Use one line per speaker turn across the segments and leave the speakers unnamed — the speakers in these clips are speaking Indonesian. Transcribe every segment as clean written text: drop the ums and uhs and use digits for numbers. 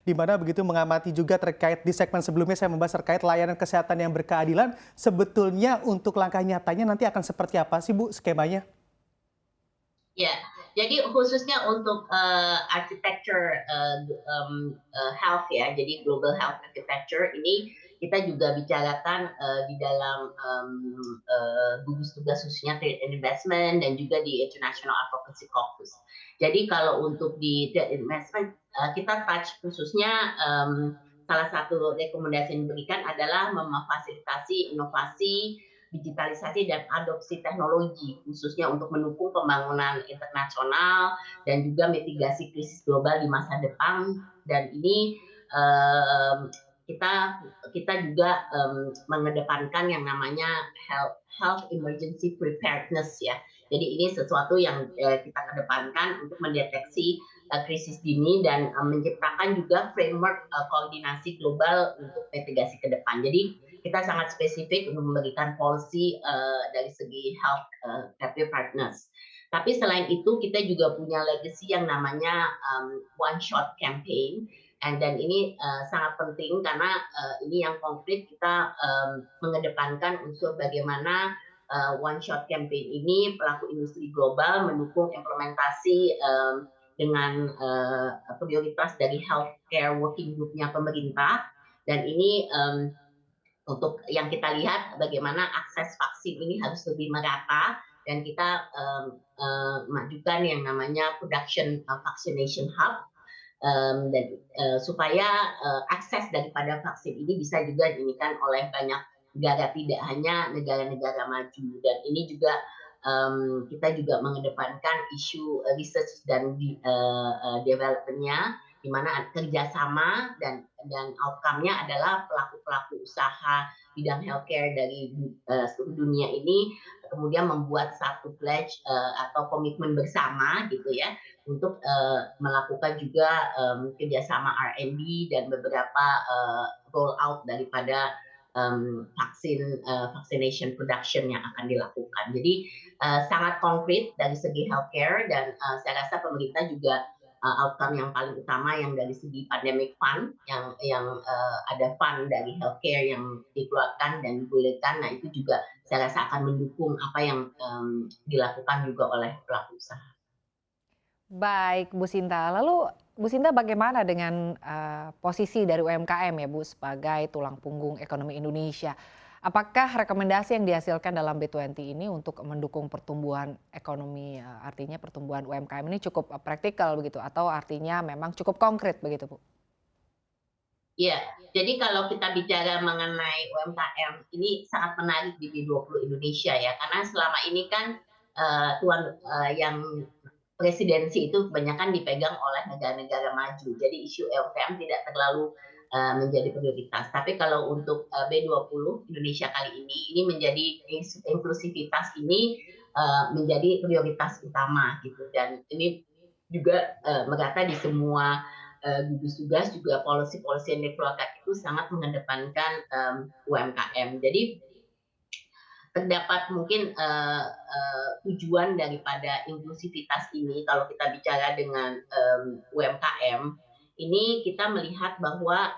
Di mana begitu mengamati juga terkait di segmen sebelumnya saya membahas terkait layanan kesehatan yang berkeadilan, sebetulnya untuk langkah nyatanya nanti akan seperti apa sih Bu skemanya?
Ya, jadi khususnya untuk, architecture, health ya, jadi global health architecture ini kita juga bicarakan, di dalam, gugus tugas khususnya trade and investment dan juga di International Advocacy Caucus. Jadi kalau untuk di trade and investment, kita touch khususnya, salah satu rekomendasi yang diberikan adalah memfasilitasi inovasi digitalisasi dan adopsi teknologi, khususnya untuk mendukung pembangunan internasional dan juga mitigasi krisis global di masa depan. Dan ini kita kita juga mengedepankan yang namanya health emergency preparedness ya. Jadi ini sesuatu yang kita kedepankan untuk mendeteksi krisis dini dan menciptakan juga framework koordinasi global untuk mitigasi ke depan. Jadi kita sangat spesifik untuk memberikan policy dari segi health preparedness. Tapi selain itu kita juga punya legacy yang namanya one shot campaign. Dan ini sangat penting karena ini yang konkret kita mengedepankan unsur bagaimana one shot campaign ini pelaku industri global mendukung implementasi dengan prioritas dari healthcare working group-nya pemerintah dan ini untuk yang kita lihat bagaimana akses vaksin ini harus lebih merata dan kita majukan yang namanya production vaccination hub dan supaya akses daripada vaksin ini bisa juga diinikan oleh banyak negara tidak hanya negara-negara maju dan ini juga kita juga mengedepankan isu research dan development-nya di mana kerjasama dan outcome-nya adalah pelaku-pelaku usaha bidang healthcare dari seluruh dunia ini kemudian membuat satu pledge atau komitmen bersama gitu ya untuk melakukan juga kerjasama R&D dan beberapa roll out daripada vaccination production yang akan dilakukan. Jadi sangat konkret dari segi healthcare dan saya rasa pemerintah juga outcome yang paling utama yang dari segi pandemic fund yang ada fund dari healthcare yang dikeluarkan dan digulirkan. Nah itu juga saya rasa akan mendukung apa yang dilakukan juga oleh pelaku usaha.
Baik, Bu Sinta. Lalu Bu Sinta bagaimana dengan, posisi dari UMKM ya Bu sebagai tulang punggung ekonomi Indonesia? Apakah rekomendasi yang dihasilkan dalam B20 ini untuk mendukung pertumbuhan ekonomi, artinya pertumbuhan UMKM ini cukup, praktikal begitu atau artinya memang cukup konkret begitu Bu?
Iya, jadi kalau kita bicara mengenai UMKM, ini sangat menarik di G20 Indonesia ya, karena selama ini kan yang presidensi itu kebanyakan dipegang oleh negara-negara maju. Jadi isu UMKM tidak terlalu menjadi prioritas. Tapi kalau untuk B20 Indonesia kali ini menjadi inklusivitas ini menjadi prioritas utama gitu. Dan ini juga merata di semua gugus tugas juga policy-policy yang dikeluarkan itu sangat mengedepankan UMKM. Jadi terdapat mungkin tujuan daripada inklusivitas ini kalau kita bicara dengan UMKM ini kita melihat bahwa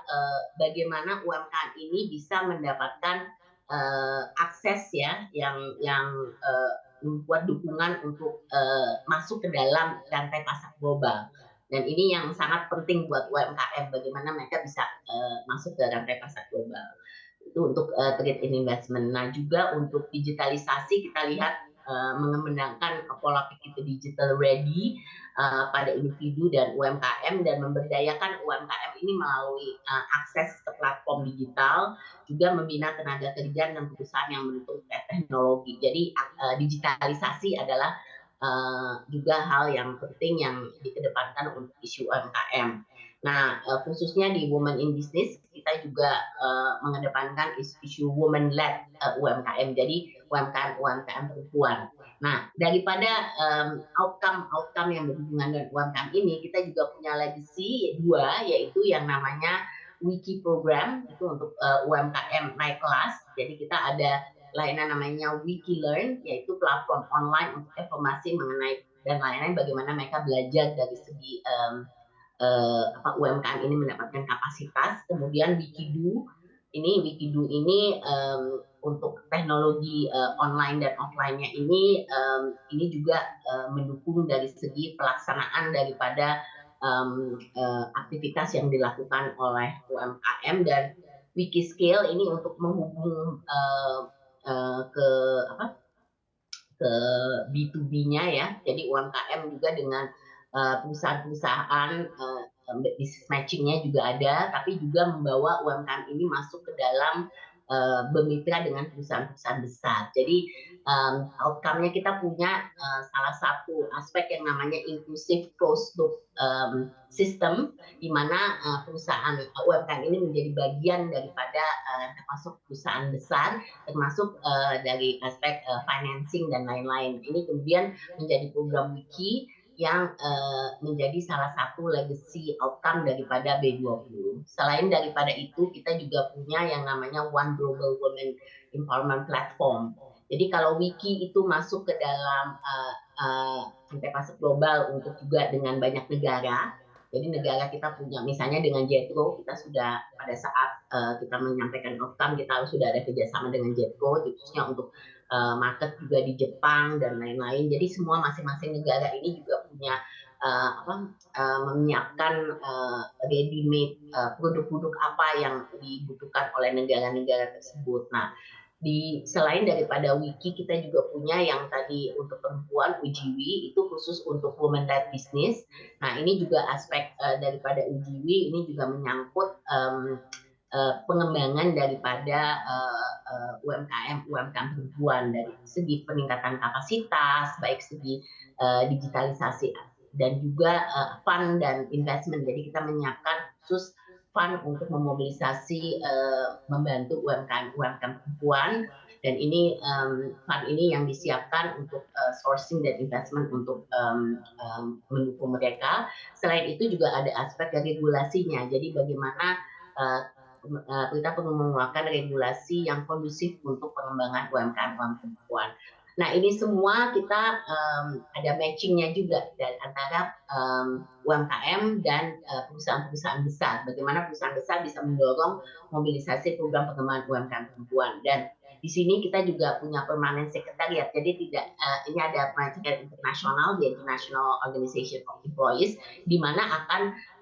bagaimana UMKM ini bisa mendapatkan akses ya yang membuat dukungan untuk masuk ke dalam rantai pasar global. Dan ini yang sangat penting buat UMKM, bagaimana mereka bisa masuk ke rantai pasar global itu untuk trade in investment. Nah juga untuk digitalisasi kita lihat mengembangkan pola pikir digital ready pada individu dan UMKM dan memberdayakan UMKM ini melalui akses ke platform digital, juga membina tenaga kerja dan perusahaan yang mendukung teknologi. Jadi digitalisasi adalah juga hal yang penting yang dikedepankan untuk isu UMKM. Nah, khususnya di Women in Business kita juga mengedepankan isu women led UMKM. Jadi UMKM perempuan. Nah, daripada outcome yang berhubungan dengan UMKM ini, kita juga punya legacy dua, yaitu yang namanya Wiki program itu untuk UMKM naik kelas. Jadi kita ada layanan namanya Wikilearn, yaitu platform online untuk informasi mengenai dan lain-lain bagaimana mereka belajar dari segi UMKM ini mendapatkan kapasitas. Kemudian Wikidu ini untuk teknologi online dan offline-nya ini juga mendukung dari segi pelaksanaan daripada aktivitas yang dilakukan oleh UMKM. Dan Wikiscale ini untuk menghubung ke ke B2B-nya ya. Jadi UMKM juga dengan perusahaan-perusahaan, business matching-nya juga ada, tapi juga membawa UMKM ini masuk ke dalam bermitra dengan perusahaan-perusahaan besar. Jadi outcome-nya kita punya salah satu aspek yang namanya inclusive closed loop system, di mana perusahaan UMKM ini menjadi bagian daripada termasuk perusahaan besar, termasuk dari aspek financing dan lain-lain. Ini kemudian menjadi program Wiki yang menjadi salah satu legacy outcome daripada B20. Selain daripada itu, kita juga punya yang namanya One Global Women Empowerment Platform. Jadi kalau Wiki itu masuk ke dalam rantai pasar global untuk juga dengan banyak negara. Jadi negara kita punya, misalnya dengan JETRO, kita sudah pada saat kita menyampaikan outcome, kita sudah ada kerjasama dengan JETRO, khususnya untuk market juga di Jepang dan lain-lain. Jadi semua masing-masing negara ini juga punya menyiapkan ready-made produk-produk apa yang dibutuhkan oleh negara-negara tersebut. Nah, selain daripada Wiki, kita juga punya yang tadi untuk perempuan, UJW, itu khusus untuk women-led business. Nah, ini juga aspek daripada UJW, ini juga menyangkut pengembangan daripada UMKM perempuan dari segi peningkatan kapasitas, baik segi digitalisasi dan juga fund dan investment. Jadi kita menyiapkan khusus fund untuk memobilisasi membantu UMKM perempuan, dan ini fund ini yang disiapkan untuk sourcing dan investment untuk mendukung mereka. Selain itu juga ada aspek regulasinya. Jadi bagaimana kita perlu mengeluarkan regulasi yang kondusif untuk pengembangan UMKM perempuan. Nah, ini semua kita ada matching-nya juga antara UMKM dan perusahaan-perusahaan besar. Bagaimana perusahaan besar bisa mendorong mobilisasi program pengembangan UMKM perempuan. Dan di sini kita juga punya permanent secretariat. Jadi ini ada secretariat internasional, di International Organization of Employees, di mana akan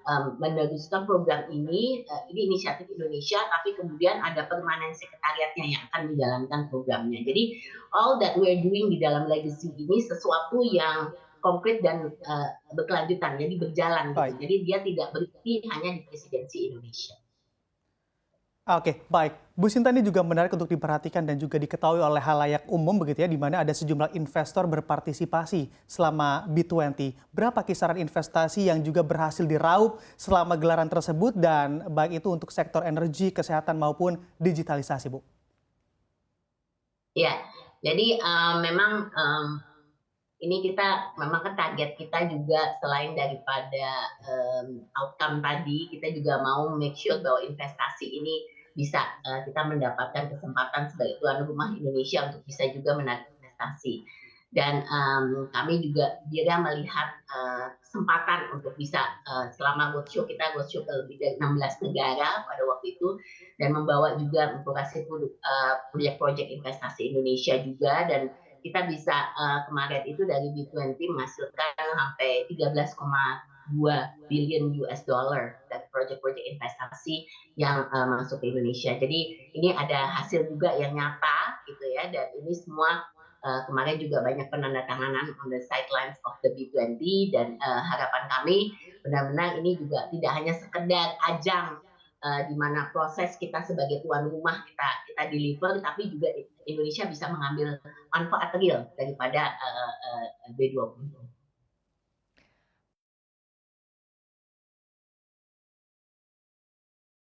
meneruskan program ini inisiatif Indonesia, tapi kemudian ada permanent sekretariatnya yang akan menjalankan programnya. Jadi all that we're doing di dalam legacy ini sesuatu yang konkret dan berkelanjutan, jadi berjalan gitu. Jadi dia tidak berhenti hanya di presidensi Indonesia.
Oke, baik. Bu Sinta, ini juga menarik untuk diperhatikan dan juga diketahui oleh halayak umum begitu ya, di mana ada sejumlah investor berpartisipasi selama B20. Berapa kisaran investasi yang juga berhasil diraup selama gelaran tersebut, dan baik itu untuk sektor energi, kesehatan maupun digitalisasi, Bu?
Ya, jadi memang ini kita memang target kita juga selain daripada outcome tadi, kita juga mau make sure bahwa investasi ini bisa kita mendapatkan kesempatan sebagai tuan rumah Indonesia untuk bisa juga menarik investasi. Dan kami juga melihat kesempatan untuk bisa selama roadshow, kita roadshow ke lebih dari 16 negara pada waktu itu, dan membawa juga mempromosikan proyek-proyek investasi Indonesia juga. Dan kita bisa kemarin itu dari B20 menghasilkan sampai 13,2 billion US dollar dari proyek-proyek investasi yang masuk ke Indonesia. Jadi ini ada hasil juga yang nyata gitu ya, dan ini semua kemarin juga banyak penandatanganan on the sidelines of the B20, dan harapan kami benar-benar ini juga tidak hanya sekedar ajang di mana proses kita sebagai tuan rumah kita deliver, tapi juga Indonesia bisa mengambil manfaat real daripada B20.